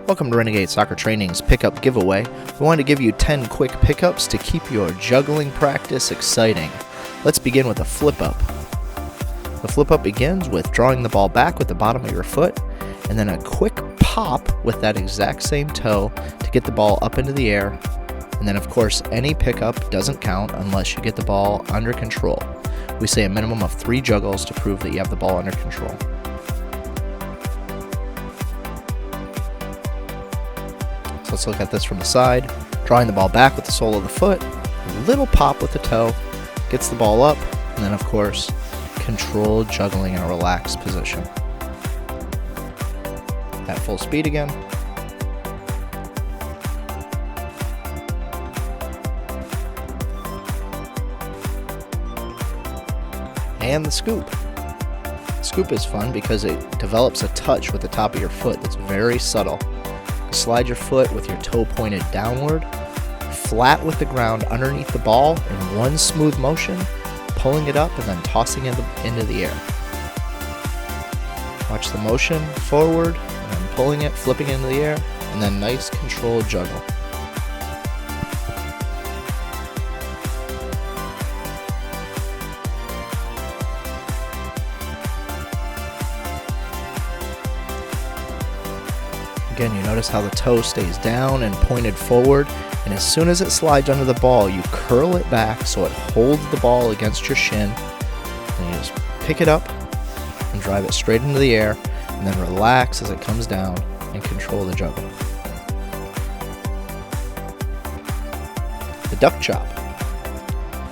Welcome to Renegade Soccer Training's pickup giveaway. We want to give you 10 quick pickups to keep your juggling practice exciting. Let's begin with a flip up. The flip up begins with drawing the ball back with the bottom of your foot, and then a quick pop with that exact same toe to get the ball up into the air. And then of course any pickup doesn't count unless you get the ball under control. We say a minimum of 3 juggles to prove that you have the ball under control. So let's look at this from the side. Drawing the ball back with the sole of the foot, a little pop with the toe, gets the ball up, and then of course, controlled juggling in a relaxed position. At full speed again. And the scoop. Scoop is fun because it develops a touch with the top of your foot that's very subtle. Slide your foot with your toe pointed downward, flat with the ground underneath the ball in one smooth motion, pulling it up and then tossing it into the air. Watch the motion forward and then pulling it, flipping it into the air, and then nice controlled juggle. Again, you notice how the toe stays down and pointed forward, and as soon as it slides under the ball, you curl it back so it holds the ball against your shin, and you just pick it up and drive it straight into the air, and then relax as it comes down and control the juggle. The duck chop.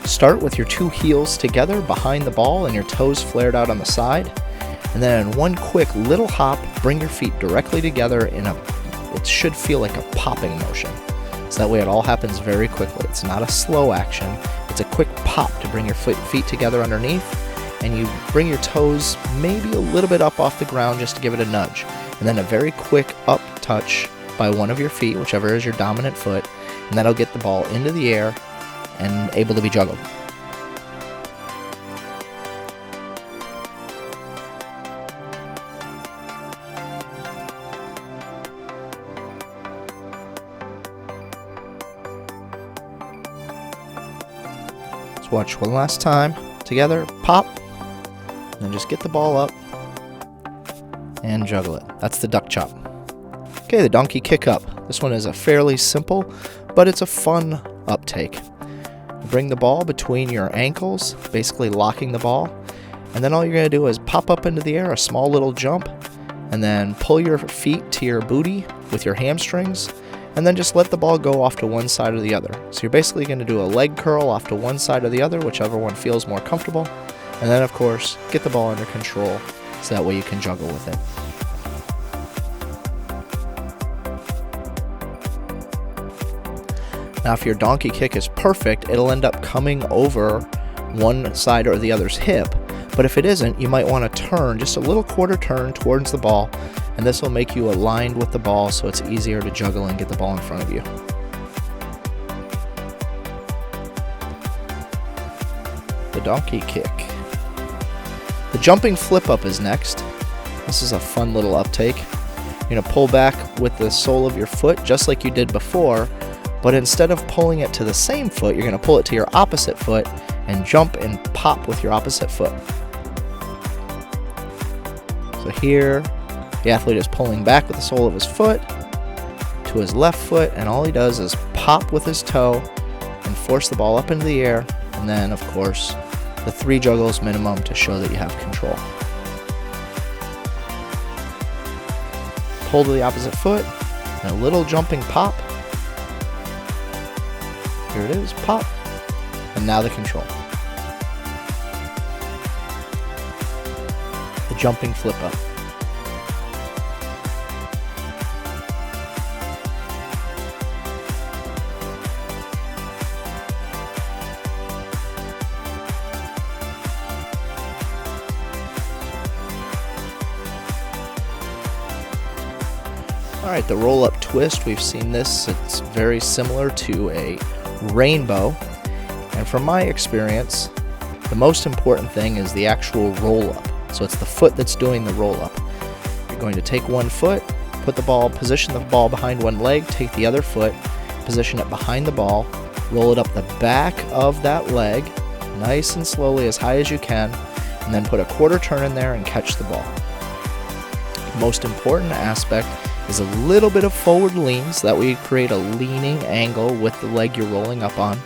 Start with your 2 heels together behind the ball and your toes flared out on the side. And then in one quick little hop, bring your feet directly together it should feel like a popping motion. So that way it all happens very quickly. It's not a slow action. It's a quick pop to bring your feet together underneath. And you bring your toes maybe a little bit up off the ground just to give it a nudge. And then a very quick up touch by one of your feet, whichever is your dominant foot. And that'll get the ball into the air and able to be juggled. Let's watch one last time together. Pop, and then just get the ball up and juggle it. That's the duck chop. Okay, the donkey kick up. This one is a fairly simple, but it's a fun uptake. Bring the ball between your ankles, basically locking the ball, and then all you're going to do is pop up into the air, a small little jump, and then pull your feet to your booty with your hamstrings, and then just let the ball go off to one side or the other. So you're basically going to do a leg curl off to one side or the other, whichever one feels more comfortable. And then, of course, get the ball under control so that way you can juggle with it. Now, if your donkey kick is perfect, it'll end up coming over one side or the other's hip. But if it isn't, you might want to turn just a little quarter turn towards the ball, and this will make you aligned with the ball so it's easier to juggle and get the ball in front of you. The donkey kick. The jumping flip up is next. This is a fun little uptake. You're going to pull back with the sole of your foot just like you did before, but instead of pulling it to the same foot, you're going to pull it to your opposite foot and jump and pop with your opposite foot. So here, the athlete is pulling back with the sole of his foot to his left foot, and all he does is pop with his toe and force the ball up into the air, and then, of course, the 3 juggles minimum to show that you have control. Pull to the opposite foot, and a little jumping pop. Here it is, pop, and now the control. The jumping flip up. Alright, the roll-up twist, we've seen this. It's very similar to a rainbow. And from my experience, the most important thing is the actual roll-up. So it's the foot that's doing the roll-up. You're going to take one foot, position the ball behind one leg, take the other foot, position it behind the ball, roll it up the back of that leg, nice and slowly as high as you can, and then put a quarter turn in there and catch the ball. The most important aspect is a little bit of forward lean, so that way you create a leaning angle with the leg you're rolling up on.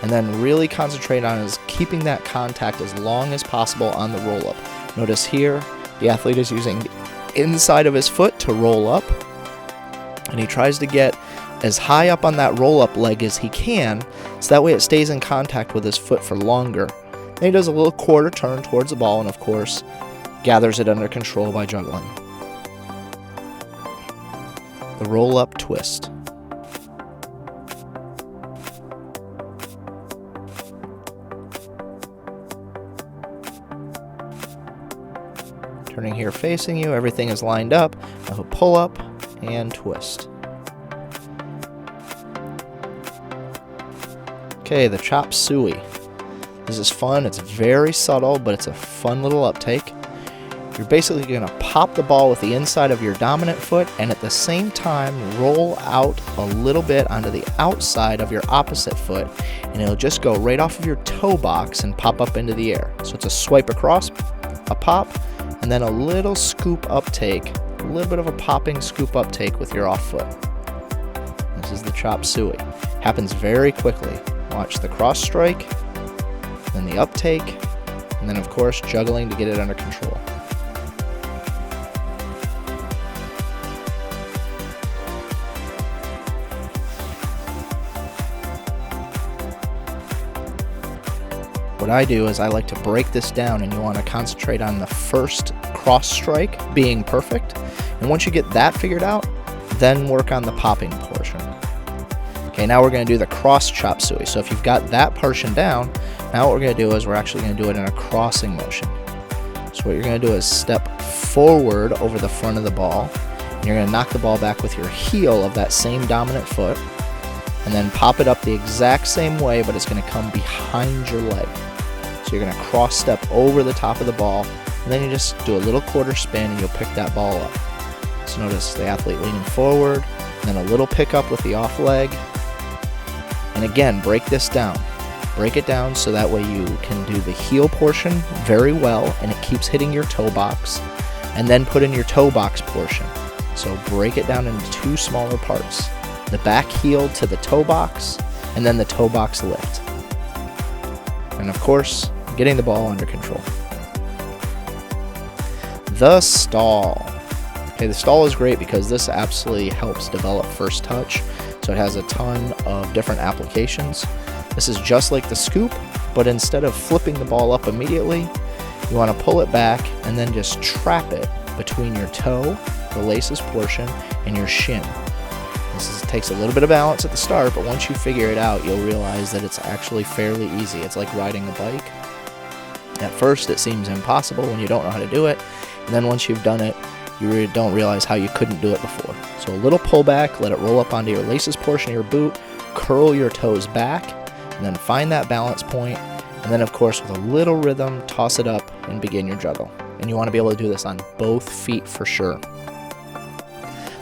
And then really concentrate on is keeping that contact as long as possible on the roll up. Notice here, the athlete is using the inside of his foot to roll up, and he tries to get as high up on that roll up leg as he can, so that way it stays in contact with his foot for longer. Then he does a little quarter turn towards the ball and of course gathers it under control by juggling. The roll up twist. Turning here facing you, everything is lined up. Now pull up and twist. Okay, the chop suey. This is fun, it's very subtle, but it's a fun little uptake. You're basically going to pop the ball with the inside of your dominant foot and at the same time roll out a little bit onto the outside of your opposite foot, and it'll just go right off of your toe box and pop up into the air. So it's a swipe across, a pop, and then a little scoop uptake, a little bit of a popping scoop uptake with your off foot. This is the chop suey. Happens very quickly. Watch the cross strike, then the uptake, and then of course juggling to get it under control. What I do is I like to break this down, and you want to concentrate on the first cross strike being perfect, and once you get that figured out, then work on the popping portion. Okay, now we're going to do the cross chop suey. So if you've got that portion down, now what we're going to do is we're actually going to do it in a crossing motion. So what you're going to do is step forward over the front of the ball, and you're going to knock the ball back with your heel of that same dominant foot, and then pop it up the exact same way, but it's going to come behind your leg. So you're going to cross step over the top of the ball, and then you just do a little quarter spin and you'll pick that ball up. So notice the athlete leaning forward, and then a little pickup with the off leg. And again, break this down. Break it down so that way you can do the heel portion very well and it keeps hitting your toe box, and then put in your toe box portion. So break it down into two smaller parts. The back heel to the toe box, and then the toe box lift. And of course, getting the ball under control. The stall. Okay, the stall is great because this absolutely helps develop first touch. So it has a ton of different applications. This is just like the scoop, but instead of flipping the ball up immediately, you want to pull it back and then just trap it between your toe, the laces portion, and your shin. Takes a little bit of balance at the start, but once you figure it out, you'll realize that it's actually fairly easy. It's like riding a bike. At first, it seems impossible when you don't know how to do it, and then once you've done it, you really don't realize how you couldn't do it before. So a little pullback, let it roll up onto your laces portion of your boot, curl your toes back, and then find that balance point, and then of course with a little rhythm, toss it up and begin your juggle. And you want to be able to do this on both feet for sure.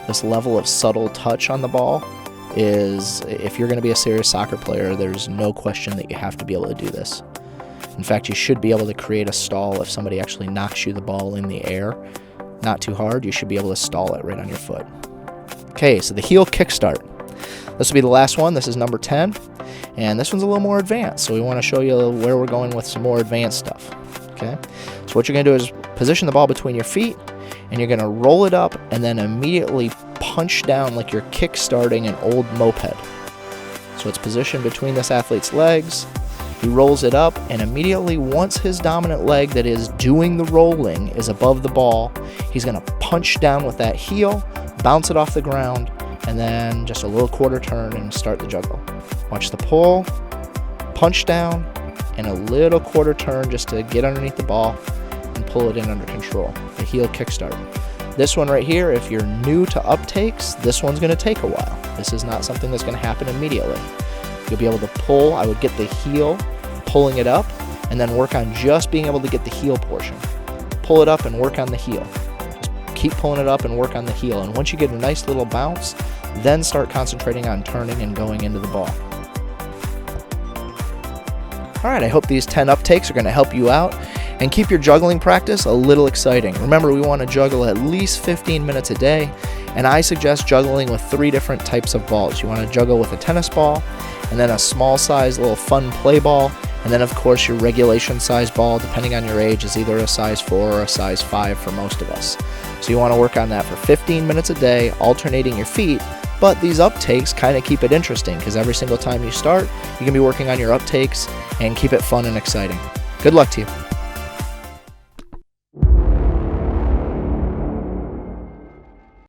This level of subtle touch on the ball is, if you're going to be a serious soccer player, there's no question that you have to be able to do this. In fact, you should be able to create a stall if somebody actually knocks you the ball in the air. Not too hard, you should be able to stall it right on your foot. Okay, so the heel kickstart. This will be the last one. This is number 10, and this one's a little more advanced, so we want to show you where we're going with some more advanced stuff. Okay, so what you're going to do is position the ball between your feet, and you're going to roll it up and then immediately punch down like you're kick-starting an old moped. So it's positioned between this athlete's legs. He rolls it up, and immediately once his dominant leg that is doing the rolling is above the ball, he's going to punch down with that heel, bounce it off the ground, and then just a little quarter turn and start the juggle. Watch the pull, punch down, and a little quarter turn just to get underneath the ball and pull it in under control. The heel kickstart. This one right here, if you're new to uptakes, this one's going to take a while. This is not something that's going to happen immediately. You'll be able to pull. I would get the heel, pulling it up, and then work on just being able to get the heel portion. Pull it up and work on the heel. Just keep pulling it up and work on the heel. And once you get a nice little bounce, then start concentrating on turning and going into the ball. Alright, I hope these 10 uptakes are going to help you out and keep your juggling practice a little exciting. Remember, we want to juggle at least 15 minutes a day, and I suggest juggling with 3 different types of balls. You want to juggle with a tennis ball, and then a small size little fun play ball, and then of course your regulation size ball, depending on your age, is either a size 4 or a size 5 for most of us. So you want to work on that for 15 minutes a day, alternating your feet. But these uptakes kind of keep it interesting, because every single time you start, you can be working on your uptakes and keep it fun and exciting. Good luck to you.